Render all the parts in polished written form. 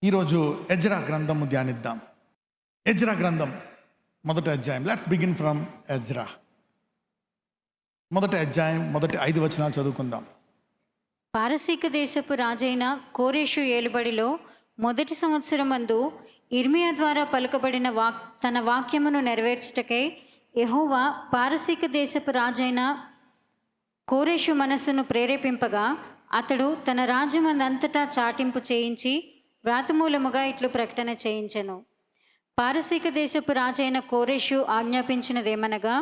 ఈరోజు ఎజ్రా గ్రంథము ధ్యానిద్దాం. ఎజ్రా గ్రంథం మొదటి అధ్యాయం. Let's begin from Ezra. మొదటి అధ్యాయం మొదటి 5 వచనాలు చదువుకుందాం. పారసీక దేశపు రాజైన కోరేషు ఏలుబడిలో మొదటి సంవత్సరమందు ఇర్మియా ద్వారా పలుకబడిన తన వాక్యమును నెరవేర్చుటకై యెహోవా పారసీక దేశపు రాజైన కోరేషు మనస్సును ప్రేరేపింపగా అతడు తన రాజ్యమందంతటా చాటింపు చేయించి వ్రాతమూలముగా ఇట్లు ప్రకటన చేయించెను. పారసీక దేశపు రాజైన కోరేషు ఆజ్ఞాపించినదేమనగా,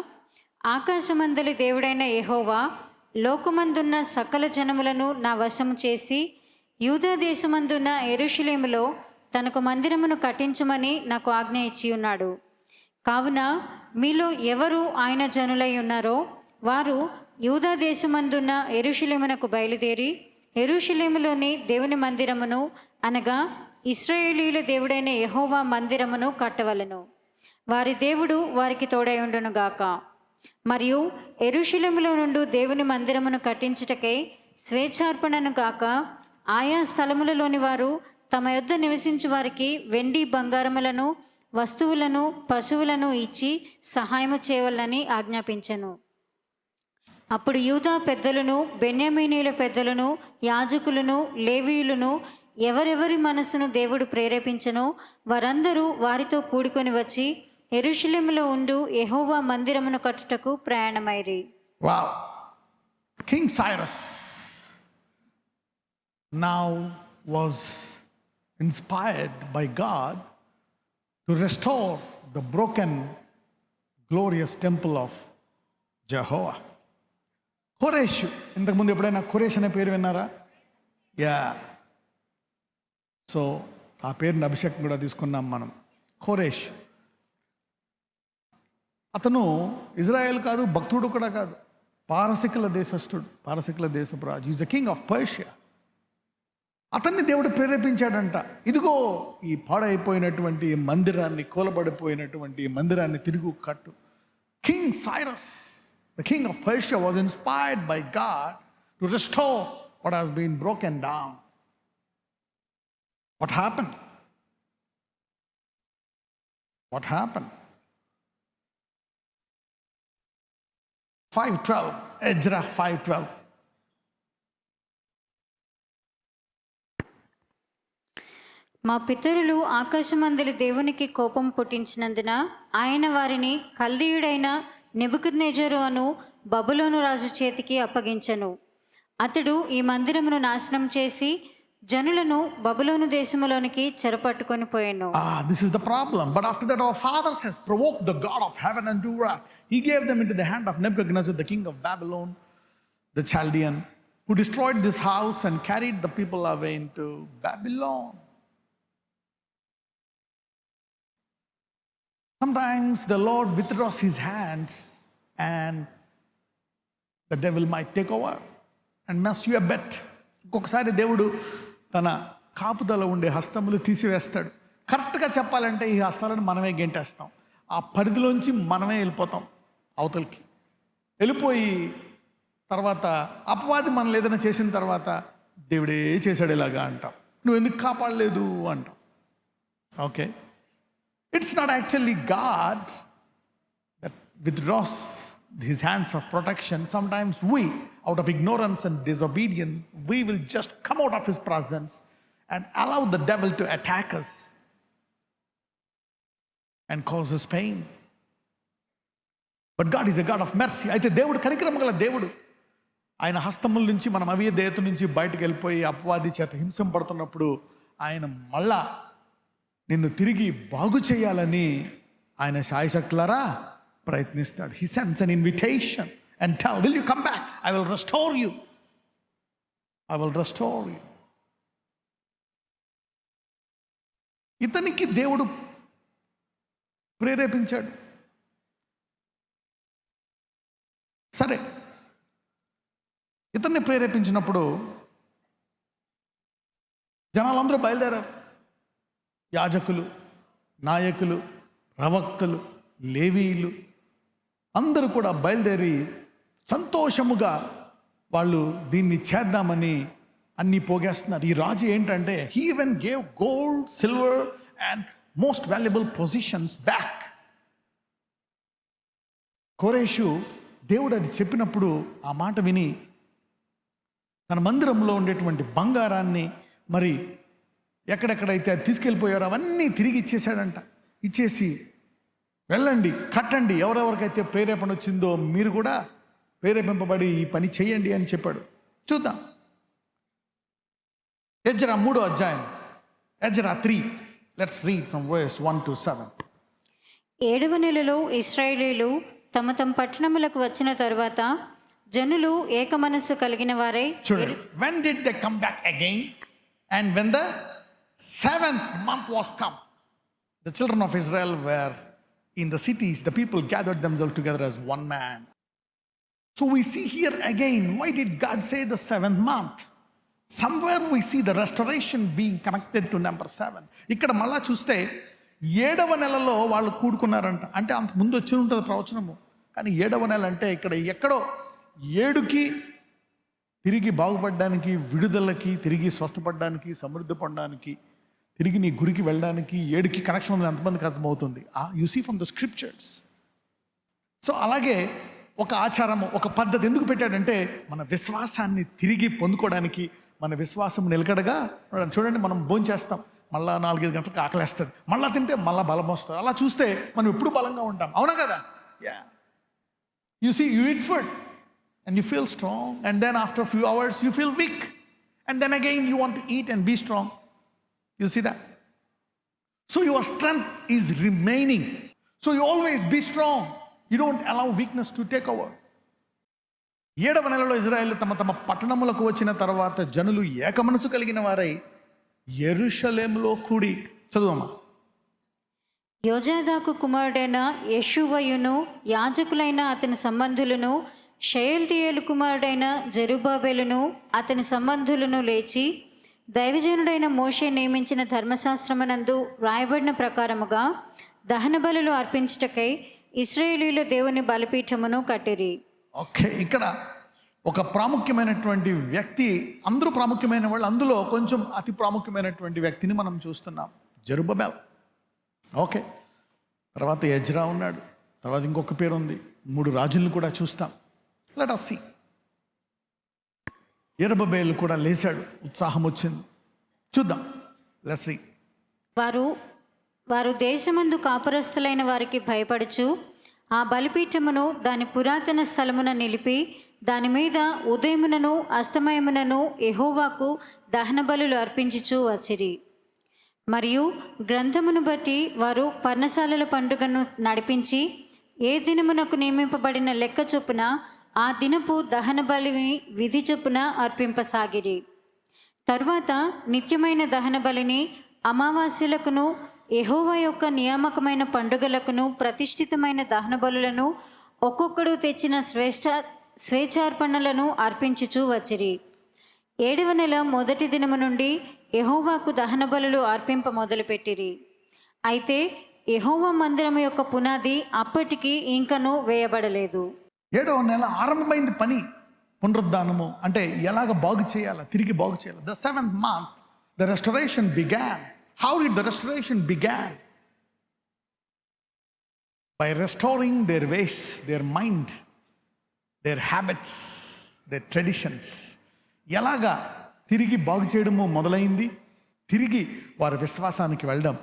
ఆకాశమందలి దేవుడైన యెహోవా లోకమందున్న సకల జనములను నా వశము చేసి యూదా దేశమందున్న యెరూషలేములో తనకు మందిరమును కట్టించమని నాకు ఆజ్ఞ ఇచ్చి ఉన్నాడు. కావున మీలో ఎవరు ఆయన జనులై ఉన్నారో వారు యూదా దేశమందున్న యెరూషలేమునకు బయలుదేరి యెరూషలేములోని దేవుని మందిరమును అనగా ఇశ్రాయేలీయుల దేవుడైన యెహోవా మందిరమును కట్టవలెను. వారి దేవుడు వారికి తోడై ఉండును గాక. మరియు యెరూషలేములో నుండి దేవుని మందిరమును కట్టించుటకై స్వేచ్ఛార్పణను గాక ఆయా స్థలములలోని వారు తమ యొద్ద నివసించు వారికి వెండి బంగారములను వస్తువులను పశువులను ఇచ్చి సహాయము చేయవలనని ఆజ్ఞాపించెను. అప్పుడు యూదా పెద్దలను బెన్యామీనీయుల పెద్దలను యాజకులను లేవీయులను ఎవరెవరి మనస్సును దేవుడు ప్రేరేపించెనో వారందరూ వారితో కూడుకొని వచ్చి యెరూషలేములో ఉండు యెహోవా మందిరమును కట్టుటకు ప్రయాణమైరి. Wow. King Cyrus now was inspired by God to restore the broken glorious temple of Jehovah. కోరేషు, ఇంతకుముందు ఎప్పుడైనా కోరేష్ అనే పేరు విన్నారా? యా. సో ఆ పేరుని అభిషేకం కూడా తీసుకున్నాం మనం. కోరేష్ అతను ఇజ్రాయెల్ కాదు, భక్తుడు కూడా కాదు, పారసికుల దేశస్థుడు, పారసికుల దేశపు రాజు. Is the king of Persia. అతన్ని దేవుడు ప్రేరేపించాడంట, ఇదిగో ఈ పాడైపోయినటువంటి మందిరాన్ని, కూలబడిపోయినటువంటి మందిరాన్ని తిరిగి కట్టు. King Cyrus, the king of Persia, was inspired by God to restore what has been broken down. What happened? What happened? 5:12, Ezra 5:12. మా పితరులు ఆకాశమందలి దేవునికి కోపం పుట్టించినందున ఆయన వారిని కల్దీయుడైన నెబుకద్నెజరు అను బబులోను రాజు చేతికి అప్పగించెను. అతడు ఈ మందిరమును నాశనం చేసి జనులను బబులోను దేశములోనికి చెరపట్టుకొని పోయెను. This is the problem. But after that our fathers has provoked the God of heaven and to wrath. He gave them into the hand of Nebuchadnezzar, the king of Babylon, the Chaldean, who destroyed this house and carried the people away into Babylon. Sometimes the Lord withdraws his hands and the devil might take over and mess you a bit. ఒక్కొక్కసారి దేవుడు తన కాపుదల ఉండే హస్తములు తీసివేస్తాడు. కరెక్ట్గా చెప్పాలంటే ఈ హస్తాలను మనమే గెంటేస్తాం. ఆ పరిధిలోంచి మనమే వెళ్ళిపోతాం అవతలకి. వెళ్ళిపోయి తర్వాత అపవాది మనల్ని ఏదైనా చేసిన తర్వాత దేవుడే చేశాడు ఇలాగా అంటాం. నువ్వు ఎందుకు కాపాడలేదు అంటాం. Okay, it's not actually God that withdraws his hands of protection. Sometimes we, out of ignorance and disobedience, we will just come out of his presence and allow the devil to attack us and cause us pain. But God is a God of mercy. అయితే దేవుడు కనికరము గల దేవుడు. ఆయన హస్తముల నుంచి మనం అవిధేయత నుంచి బయటకు వెళ్ళిపోయి అపవాది చేత హింసింపడుతున్నప్పుడు ఆయన మళ్ళా నిన్ను తిరిగి బాగు చేయాలని ఆయన శాయశక్తులారా ప్రయత్నిస్తాడు. He sends an invitation and tell, will you come back? I will restore you. I will restore you. ఇతనికి దేవుడు ప్రేరేపించాడు. సరే, ఇతన్ని ప్రేరేపించినప్పుడు జనాలందరూ బయలుదేరారు. యాజకులు, నాయకులు, ప్రవక్తలు, లేవీయులు అందరూ కూడా బయలుదేరి సంతోషముగా వాళ్ళు దీన్ని చేద్దామని అన్నీ పోగేస్తున్నారు. ఈ రాజు ఏంటంటే he even gave gold, silver and most valuable positions back. కోరేషు దేవుడు అది చెప్పినప్పుడు ఆ మాట విని తన మందిరంలో ఉండేటువంటి బంగారాన్ని మరి ఎక్కడెక్కడైతే అది తీసుకెళ్ళిపోయారో అవన్నీ తిరిగి ఇచ్చేసాడంట. ఇచ్చేసి వెళ్ళండి, కట్టండి, ఎవరెవరికైతే ప్రేరేపణ వచ్చిందో మీరు కూడా ప్రేరేపింపబడి ఈ పని చేయండి అని చెప్పాడు. చూద్దాం ఎజ్రా 3వ అధ్యాయం, Ezra 3. Let's read from verse 1 to 7. 7వ నెలలో ఇశ్రాయేలీయులు తమ తమ పట్టణములకు వచ్చిన తరువాత జనులు ఏక మనస్సు కలిగిన వారై చూడండి, when did they come back again? And when the 7th month was come, the children of Israel were in the cities. The people gathered themselves together as one man. So we see here again, why did God say the 7th month? Somewhere we see the restoration being connected to number 7. ఇక్కడ మళ్ళా చూస్తే 7వ నెలలో వాళ్ళు కూడుకున్నారంట. అంటే అంత ముందు వచ్చి ఉంటుంది ప్రవచనము, కానీ 7వ నెల అంటే ఇక్కడ ఎక్కడో 7కి తిరిగి బాగుపడడానికి, విడుదలకి, తిరిగి స్వస్థపడడానికి, సమృద్ధి పడడానికి, తిరిగి నీ గురికి వెళ్ళడానికి 7కి కనెక్షన్ ఉంది. ఎంతమందికి అర్థమవుతుంది? You see from the scriptures. So అలాగే ఒక ఆచారము, ఒక పద్ధతి ఎందుకు పెట్టాడంటే మన విశ్వాసాన్ని తిరిగి పొందుకోవడానికి, మన విశ్వాసం నిలకడగా. చూడండి, మనం భోంచేస్తాం, మళ్ళీ 4-5 గంటలకు ఆకలేస్తుంది, మళ్ళీ తింటే మళ్ళీ బలం వస్తుంది. అలా చూస్తే మనం ఎప్పుడు బలంగా ఉంటాం, అవునా కదా? Yeah, you see, you eat food and you feel strong, and then after a few hours you feel weak, and then again you want to eat and be strong. You see that? So your strength is remaining, so you always be strong. You don't allow weakness to take over. 7వ నెలలో ఇజ్రాయేలు తమ తమ పట్టణములకు వచ్చిన తర్వాత జనులు ఏక మనసు కలిగిన వారై యెరూషలేములో కూడి. చదువమ్మా. యోజాదాకు కుమారుడైన యెషూవయును యాజకులైన అతని సంబంధులను, షయల్తీయేలు కుమారుడైన జెరుబ్బాబెలును అతని సంబంధులను లేచి దైవజనుడైన మోషే నియమించిన ధర్మశాస్త్రమునందు రాయబడిన ప్రకారముగా దహన బలులు అర్పించుటకై ఇశ్రాయేలీయుల దేవుని బలిపీఠమును కట్టిరి. ఓకే, ఇక్కడ ఒక ప్రాముఖ్యమైనటువంటి వ్యక్తి, అందరూ ప్రాముఖ్యమైన వాళ్ళు, అందులో కొంచెం అతి ప్రాముఖ్యమైనటువంటి వ్యక్తిని మనం చూస్తున్నాం, జెరుబ్బబెల్. ఓకే, తర్వాత ఎజ్రా ఉన్నాడు, తర్వాత ఇంకొక పేరు ఉంది, 3 రాజులను కూడా చూస్తాం. Let us see. యెరుబ్బయలు కూడా లేచాడు, ఉత్సాహం వచ్చింది. చూద్దాం. Let's read. వారు దేశమందు కాపురస్తులైన వారికి భయపడుచు ఆ బలిపీఠమును దాని పురాతన స్థలమున నిలిపి దాని మీద ఉదయమునను అస్తమయమునను యెహోవాకు దహన బలులు అర్పించుచు వచ్చిరి. మరియు గ్రంథమును బట్టి వారు పర్ణశాలల పండుగను నడిపించి ఏ దినమునకు నియమింపబడిన లెక్క చొప్పున ఆ దినపు దహన బలిని విధి చొప్పున అర్పింపసాగిరి. తరువాత నిత్యమైన దహన బలిని అమావాస్యలకును యెహోవా యొక్క నియామకమైన పండుగలకును ప్రతిష్ఠితమైన దహన బలులను ఒక్కొక్కడు తెచ్చిన స్వేచ్ఛార్పణలను అర్పించుచూ వచ్చిరి. 7వ నెల మొదటి దినము నుండి యెహోవాకు దహన బలులు అర్పింప మొదలుపెట్టిరి. అయితే యెహోవా మందిరము యొక్క పునాది అప్పటికి ఇంకనూ వేయబడలేదు. 7వ నెల ఆరంభమైంది పని, పునరుద్ధానము అంటే ఎలాగ బాగు చేయాలి, తిరిగి బాగు చేయాలి. The 7th month the restoration began. How did the restoration began? By restoring their ways, their mind, their habits, their traditions. ఎలాగా తిరిగి బాగు చేయడము మొదలైంది? తిరిగి వారి విశ్వాసానికి వెళ్ళడం,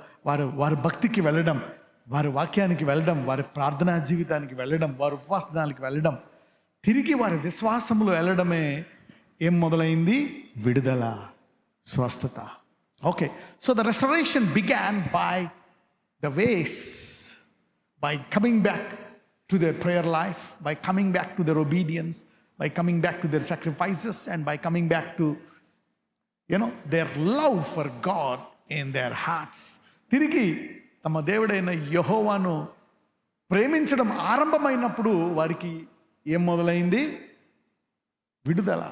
వారి భక్తికి వెళ్ళడం, వారి వాక్యానికి వెళ్ళడం, వారి ప్రార్థనా జీవితానికి వెళ్ళడం, వారి ఉపవాసనానికి వెళ్ళడం, తిరిగి వారి విశ్వాసములో వెళ్ళడమే ఏం మొదలైంది? విడుదల, స్వస్థత. Okay, so the restoration began by the ways, by coming back to their prayer life, by coming back to their obedience, by coming back to their sacrifices, and by coming back to their love for God in their hearts. తిరిగి తమ దేవుడైన యెహోవాను ప్రేమించడం ఆరంభమైనప్పుడు వారికి ఏం మొదలైంది? విడుదల,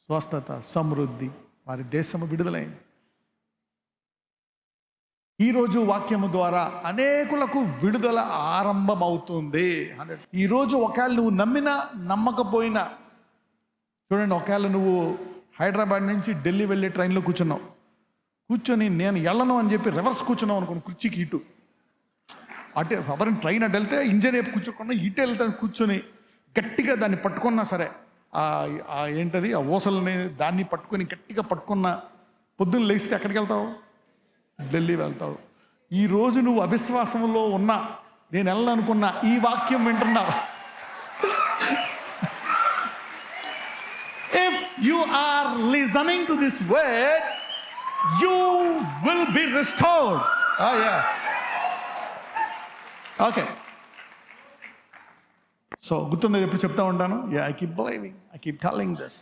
స్వస్థత, సమృద్ధి. వారి దేశము విడుదలైంది. ఈరోజు వాక్యము ద్వారా అనేకులకు విడుదల ఆరంభమవుతుంది. ఈరోజు ఒకవేళ నువ్వు నమ్మినా నమ్మకపోయినా, చూడండి, ఒకవేళ నువ్వు హైదరాబాద్ నుంచి ఢిల్లీ వెళ్ళే ట్రైన్లో కూర్చున్నాం. కూర్చొని నేను వెళ్ళను అని చెప్పి రివర్స్ కూర్చున్నాం అనుకోండి, కుర్చీకి ఇటు అటే ఎవరైనా ట్రైన్ అటు వెళ్తే ఇంజన్ వైపు కూర్చోకుండా ఇటు వెళ్తాను కూర్చొని గట్టిగా దాన్ని పట్టుకున్నా సరే ఏంటది ఆ ఊసల్ని దాన్ని పట్టుకొని గట్టిగా పట్టుకున్న పొద్దున్న లేస్తే ఎక్కడికి వెళ్తావు? ఢిల్లీ వెళ్తావు. ఈరోజు నువ్వు అవిశ్వాసంలో ఉన్నా, నేను వెళ్ళాలనుకున్నా, ఈ వాక్యం వింటున్నావు. If you are listening to this word, you will be restored. Oh yeah. Okay. So గుర్తుందా ఎప్పుడు చెప్తా ఉంటాను? Yeah, I keep believing. I keep telling this.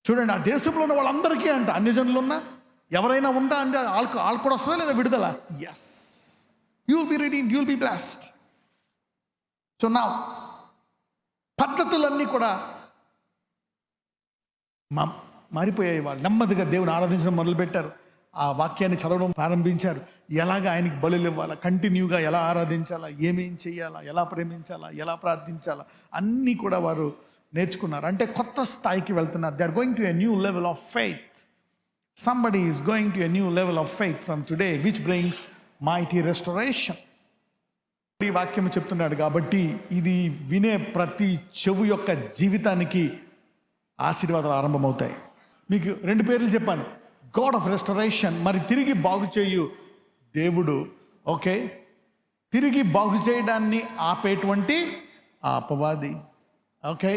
చూడండి, ఆ దేశంలో ఉన్న వాళ్ళందరికీ అంట, అన్ని జనులు ఉన్నా ఎవరైనా ఉంటా అంటే వాళ్ళకు కూడా వస్తుందా లేదా విడుదల? Yes, you will be redeemed, you will be blessed. So నా పద్ధతులన్నీ కూడా మారిపోయాయి. వాళ్ళు నెమ్మదిగా దేవుని ఆరాధించడం మొదలుపెట్టారు. ఆ వాక్యాన్ని చదవడం ప్రారంభించారు. ఎలాగ ఆయనకి బలులు ఇవ్వాలా, కంటిన్యూగా ఎలా ఆరాధించాలా, ఏమేం చేయాలా, ఎలా ప్రేమించాలా, ఎలా ప్రార్థించాలా, అన్నీ కూడా వారు నేర్చుకున్నారు. అంటే కొత్త స్థాయికి వెళ్తున్నారు. They are going to a new level of faith. Somebody is going to a new level of faith from today, which brings mighty restoration. ఈ వాక్యం చెప్తున్నాడు కాబట్టి ఇది వినే ప్రతి చెవు యొక్క జీవితానికి ఆశీర్వాదాలు ఆరంభమవుతాయి. మీకు 2 పేర్లు చెప్పాను, గాడ్ ఆఫ్ రెస్టరేషన్, మరి తిరిగి బాగు చేయు దేవుడు. ఓకే, తిరిగి బాగు చేయడాన్ని ఆపేటువంటి అపవాది. Okay,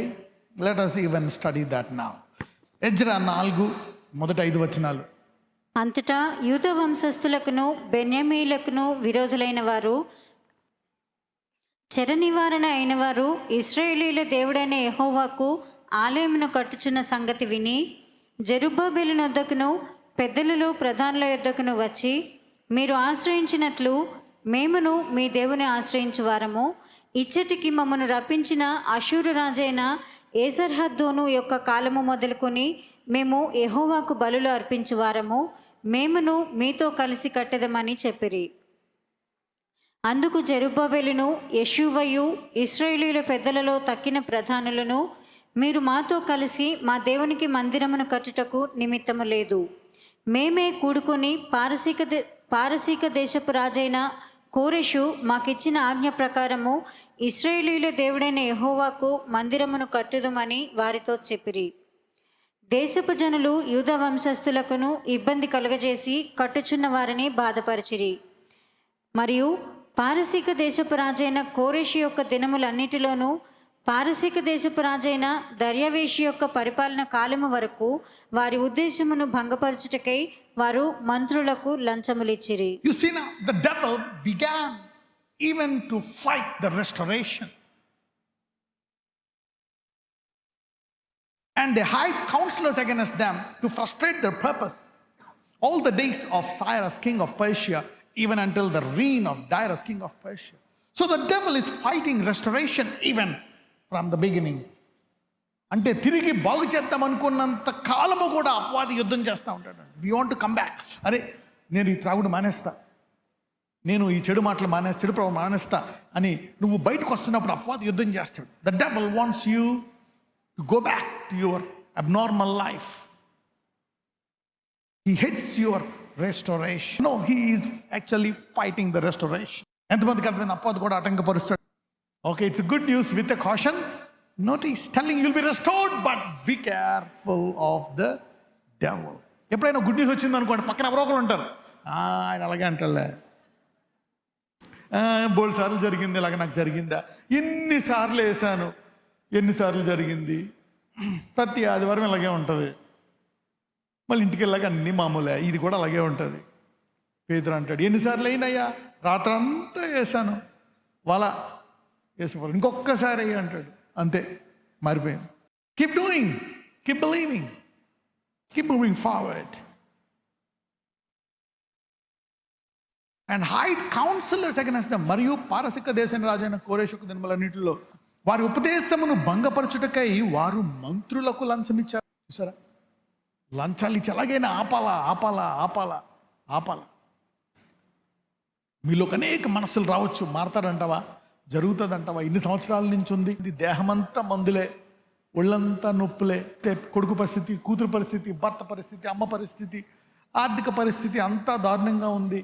let us even study that now. Ezra 4 మొదటి 5 వచనాలు. అంతటా యూద వంశస్థులకును బెన్యామీయులకును విరోధులైన వారు, చెర నివారణ అయిన వారు ఇశ్రాయేలీయుల దేవుడైన యెహోవాకు ఆలయమును కట్టుచున్న సంగతి విని జెరుబ్బాబెలు యొద్దకును పెద్దలలో ప్రధానుల యొద్దకును వచ్చి, మీరు ఆశ్రయించినట్లు మేమును మీ దేవుని ఆశ్రయించు వారము, ఇచ్చటికి మమ్మను రప్పించిన అషూరు రాజైన ఏసర్హద్దోను యొక్క కాలము మొదలుకొని మేము యెహోవాకు బలులు అర్పించు వారము, మేమును మీతో కలిసి కట్టెదమని చెప్పిరి. అందుకు జెరుబ్బాబెలును యెషూవయు ఇశ్రాయేలీయుల పెద్దలలో తక్కిన ప్రధానులను, మీరు మాతో కలిసి మా దేవునికి మందిరమును కట్టుటకు నిమిత్తము లేదు, మేమే కూడుకొని పారసీక దేశపు రాజైన కోరెషు మాకిచ్చిన ఆజ్ఞ ప్రకారము ఇశ్రాయేలీయుల దేవుడైన యెహోవాకు మందిరమును కట్టుదమని వారితో చెప్పిరి. దేశపు జనులు యూద వంశస్థులకును ఇబ్బంది కలుగజేసి కట్టుచున్న వారిని బాధపరిచిరి. మరియు పారసీక దేశపు రాజైన కోరెషు యొక్క దినములన్నిటిలోనూ పారసీక దేశపు రాజైన దర్యావేషు యొక్క పరిపాలన కాలము వరకు వారి ఉద్దేశమును భంగపరచుటకై వారు మంత్రులకు లంచములిచ్చిరి. You see now, the devil began even to fight the restoration. And they hired counselors against them to frustrate their purpose. All the days of Cyrus, king of Persia, even until the reign of Darius, king of Persia. So the devil is fighting restoration even from the beginning. అంటే తిరిగి బాగు చేద్దాం అనుకున్నంత కాలము కూడా అపవాది యుద్ధం చేస్తూ ఉంటాడు. We want to come back. అరే, నేను ఈ త్రాగుడు మానేస్తా, నేను ఈ చెడు మాటలు చెడు ప్రభావం మానేస్తా అని నువ్వు బయటకు వస్తున్నప్పుడు అపవాది యుద్ధం చేస్తాడు. The devil wants you to go back to your abnormal life. He hates your restoration. No, he is actually fighting the restoration. ఎంతమందికి అర్థమైంది? అపవాది కూడా ఆటంకపరుస్తాడు. Okay, it's a good news with a caution. Notice, telling you will be restored, but be careful of the devil. ఎప్పుడైనా good news వచ్చింది అనుకోండి, పక్కన ఎవరో ఒకరు ఉంటారు, ఆయన అలాగే అంటాడులే, బోల్డ్ సార్లు జరిగింది, ఇలాగ నాకు జరిగిందా, ఎన్నిసార్లు వేసాను, ఎన్నిసార్లు జరిగింది, ప్రతి ఆదివారం ఇలాగే ఉంటుంది, మళ్ళీ ఇంటికి వెళ్ళాక అన్ని మామూలే, ఇది కూడా అలాగే ఉంటుంది. పేతురు అంటాడు, ఎన్నిసార్లు అయినాయా, రాత్రంతా వేసాను, వాళ్ళ వేసుకోవాలి, ఇంకొక్కసారి అంటాడు, అంతే మారిపోయింది. Keep doing, keep believing, keep moving forward. And hired counsellors against them. మరియు పారసిక దేశం రాజైన కోరెషుకు దినములన్నిటిలో వారి ఉపదేశమును భంగపరచుటకై వారు మంత్రులకు లంచం ఇచ్చారు. చూసారా, లంచాలు ఇచ్చి ఎలాగైనా ఆపాలా ఆపాలా ఆపాలా ఆపాలా. మీలో అనేక మనసులు రావచ్చు, మారతారంటావా, జరుగుతుందంటావా, ఇన్ని సంవత్సరాల నుంచి ఉంది, ఇది దేహమంతా మందులే, ఒళ్ళంతా నొప్పులే. కొడుకు పరిస్థితి, కూతురు పరిస్థితి, భర్త పరిస్థితి, అమ్మ పరిస్థితి, ఆర్థిక పరిస్థితి అంతా దారుణంగా ఉంది.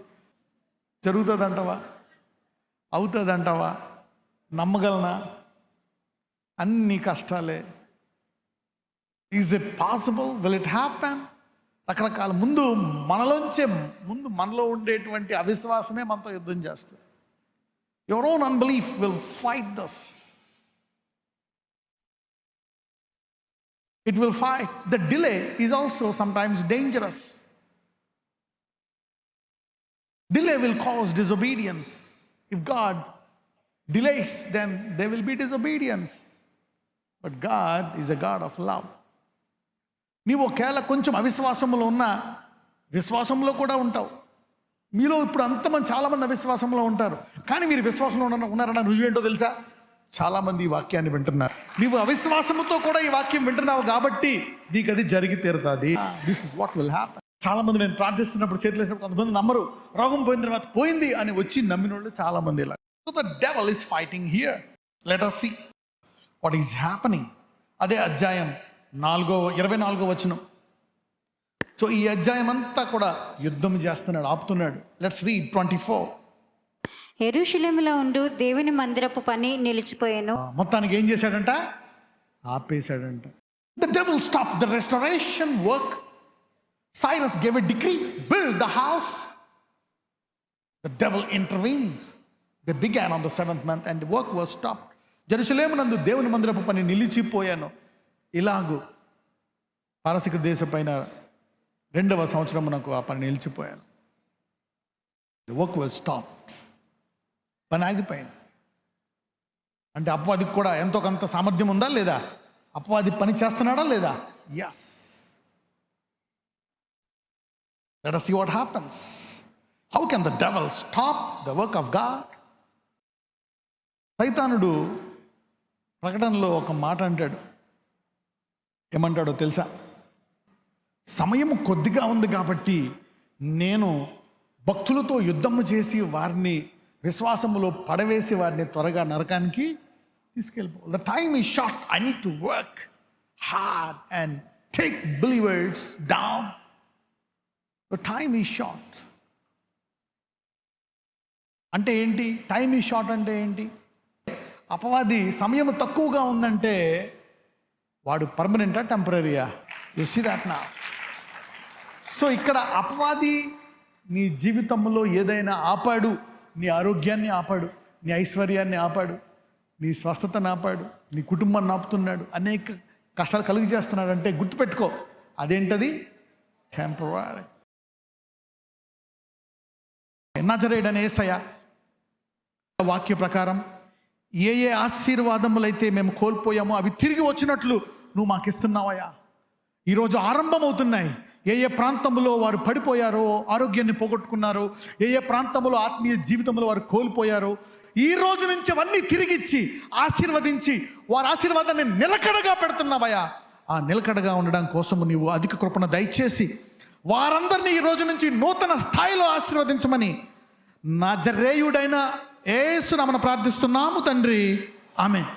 జరుగుతుందంటావా? అవుతుందంటావా? నమ్మగలనా? అన్ని కష్టాలే. Is it possible? Will it happen? రకరకాల ముందు మనలో ఉండేటువంటి అవిశ్వాసమే మనతో యుద్ధం చేస్తుంది. Your own unbelief will fight thus. It will fight. The delay is also sometimes dangerous. Delay will cause disobedience. If God delays, then there will be disobedience. But God is a God of love. నీవు ఒకవేళ కొంచెం అవిశ్వాసంలో ఉన్నా విశ్వాసంలో కూడా ఉంటావు. మీలో ఇప్పుడు అంతమంది చాలామంది అవిశ్వాసంలో ఉంటారు. కానీ మీరు విశ్వాసంలో ఉన్నారన్న రుజువు ఏంటో తెలుసా? చాలామంది ఈ వాక్యాన్ని వింటున్నారు. నీవు అవిశ్వాసంతో కూడా ఈ వాక్యం వింటున్నావు కాబట్టి నీకు అది జరిగి తీరుతుంది. This is what will happen. చాలా మంది నేను ప్రార్థిస్తున్నప్పుడు చేతులు వేసినప్పుడు కొంతమంది నమ్మరు. రోగం పోయిన తర్వాత పోయింది అని వచ్చి నమ్మిన వాళ్ళు చాలా మంది ఇలా. So the devil is fighting here. Let us see what is happening. అదే అధ్యాయం 24వ వచనం. సో ఈ అధ్యాయం అంతా కూడా యుద్ధం చేస్తున్నాడు, ఆపుతున్నాడు. Let's read 24. యెరూషలేములో ఉండు దేవుని మందిరపు పని నిలిచిపోయాను. మొత్తానికి ఏం చేశాడంట? ఆపేశాడంట. The devil stopped the restoration work. Cyrus gave a decree, build the house. The devil intervened. They began on the 7th month and the work was stopped. జెరూషలేమునందు దేవుని మందిరపు పని నిలిచిపోయాను. ఇలాగూ పారసిక దేశం పైన 2వ సంవత్సరమునకు ఆ పని నిలిచిపోయాను. The work was stopped. పని ఆగిపోయింది. అంటే అపవాదికి కూడా ఎంతో కొంత సామర్థ్యం ఉందా లేదా? అపవాది పని చేస్తున్నాడా లేదా? Yes. Let us see what happens. How can the devil stop the work of God? సైతానుడు ప్రకటనలో ఒక మాట అంటాడు. ఏమంటాడో తెలుసా? సమయం కొద్దిగా ఉంది కాబట్టి నేను భక్తులతో యుద్ధము చేసి వారిని విశ్వాసములో పడవేసి వారిని త్వరగా నరకానికి తీసుకెళ్ళిపో. The time is short. I need to work hard and take believers down. The time is short అంటే ఏంటి? టైమ్ ఈజ్ షార్ట్ అంటే ఏంటి? అపవాది సమయం తక్కువగా ఉందంటే వాడు పర్మనెంటా టెంపరీయా? You see that now. So ఇక్కడ అపవాది నీ జీవితంలో ఏదైనా ఆపాడు. నీ ఆరోగ్యాన్ని ఆపాడు, నీ ఐశ్వర్యాన్ని ఆపాడు, నీ స్వస్థతను ఆపాడు, నీ కుటుంబాన్ని ఆపుతున్నాడు, అనేక కష్టాలు కలుగు చేస్తున్నాడు అంటే గుర్తుపెట్టుకో, అదేంటది? టెంపరరీ. నజరేయుడైన యేసయ్య వాక్య ప్రకారం ఏ ఆశీర్వాదములైతే మేము కోల్పోయామో అవి తిరిగి వచ్చినట్లు నువ్వు మాకు ఇస్తున్నావయ్యా. ఈరోజు ఆరంభమవుతున్నాయి. ఏ ప్రాంతంలో వారు పడిపోయారో, ఆరోగ్యాన్ని పోగొట్టుకున్నారో, ఏ ప్రాంతంలో ఆత్మీయ జీవితంలో వారు కోల్పోయారో, ఈ రోజు నుంచి అవన్నీ తిరిగిచ్చి ఆశీర్వదించి వారి ఆశీర్వాదాన్ని నిలకడగా పెడుతున్నావయ్యా. ఆ నిలకడగా ఉండడం కోసము నీవు అధిక కృపను దయచేసి వారందరినీ ఈ రోజు నుంచి నూతన స్థాయిలో ఆశీర్వదించమని నజరేయుడైన యేసు నామమున ప్రార్థిస్తున్నాము తండ్రి. ఆమేన్.